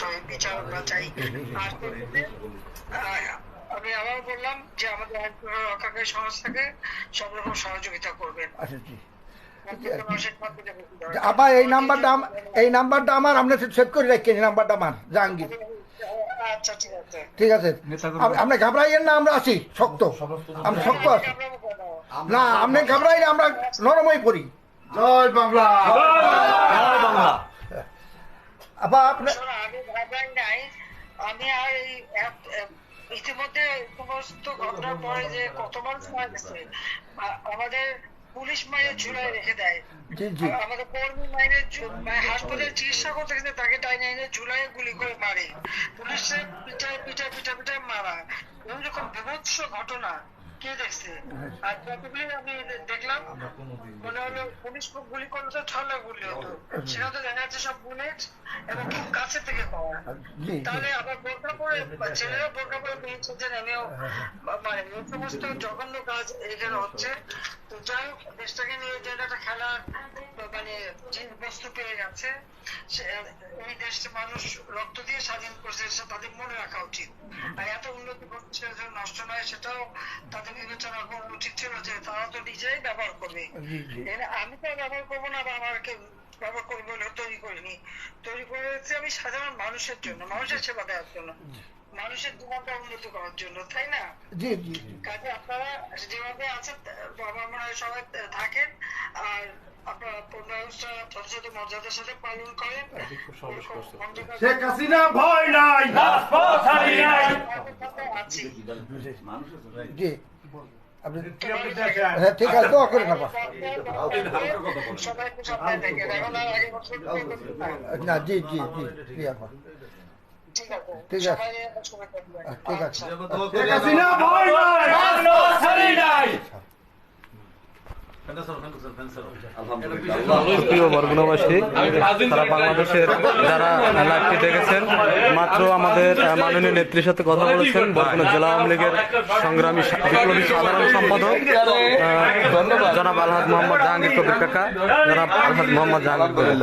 করতে হবে, বিচার আমরা চাই। আর আমি আবার বললাম যে আমাদের আইন রক্ষাকারী সংস্থাকে সব রকম সহযোগিতা করবেন। আবার এই নাম্বারটা আমার আপনি সেভ করে রাখেন, এই নাম্বারটা আমার জাহাঙ্গীর। আচ্ছা ঠিক আছে, ঠিক আছে, আপনি ঘাবড়াইয়েন না, আমরা আছি শক্ত, আমরা শক্ত আছি না, আপনি ঘাবড়াইলে আমরা নরমই করি। জয় বাংলা, জয় বাংলা। আবার আপনি আমি ভাবলাম নাই, আমি আর এই ইতিমধ্যে সমস্ত ঘটনার পরে যে কত মানুষ মারা গেছে, আমাদের পুলিশ মায়ের ঝুলায় রেখে দেয়, আমাদের কর্মী মায়ের হাসপাতালে চিকিৎসা করতে গেছে তাকে টাইনে এনে ঝুলায় গুলি করে মারে, পুলিশের পিঠায় পিঠায় পিঠা পিঠা মারা, এরকম বিভৎস ঘটনা কে দেখছে? আর যতগুলি আমি দেখলাম মনে হলো পুলিশ গুলি করলে তো ঠান্ডা গুলি হতো, সেটা তো দেখা যাচ্ছে সব বুলেট এবং খুব কাছে থেকে পাওয়া। তাহলে আবার বোরকা পরে ছেলেরা বোরকা পরে বেরিয়েছে যে নেমেও মানে এই সমস্ত জঘন্য কাজ এখানে হচ্ছে। তো যাই হোক, দেশটাকে নিয়ে যে একটা খেলার মানে যে বস্তু পেয়ে গেছে, এই দেশে মানুষ রক্ত দিয়ে স্বাধীন করছে, সেটা তাদের মনে রাখা উচিত। আর এত উন্নতি করছে নষ্ট নয়, সেটাও তাদের বিবেচনা করা উচিত ছিল যে তারা তো নিজেই ব্যবহার করবে। আমি তো ব্যবহার করবো না, বা আমাকে ব্যবহার করবো বলে তৈরি করিনি, তৈরি করেছি আমি সাধারণ মানুষের জন্য, মানুষের সেবা দেওয়ার জন্য, মানুষের জীবনটা উন্নতি করার জন্য, তাই না? কাজে আপনারা যেভাবে আছেন আমার মনে হয় সবাই থাকেন, আর আপনারা ব্যবস্থা যথাযথ মর্যাদার সাথে পালন করেন। শেখ হাসিনা ভয় নাই, আছি ঠিক আছে, দোয়া করে নেবো সবাইকে সামনে দেখেন, এখন আর আগে বছর না। জি জি জি জি আপা, ঠিক আছে, ঠিক আছে, ঠিক আছে। শেখ হাসিনা ভয় নাই। প্রিয় বরগুনাবাসী, সারা বাংলাদেশের যারা লাইভটি দেখেছেন, মাত্র আমাদের মাননীয় নেত্রীর সাথে কথা বলেছেন বরগুনা জেলা আওয়ামী লীগের সংগ্রামী বিপ্লবী সাধারণ সম্পাদক জনাব আলহাজ মোহাম্মদ জাহাঙ্গীর কবির কাকা, জনাব আলহাজ মোহাম্মদ জাহাঙ্গীর কবির।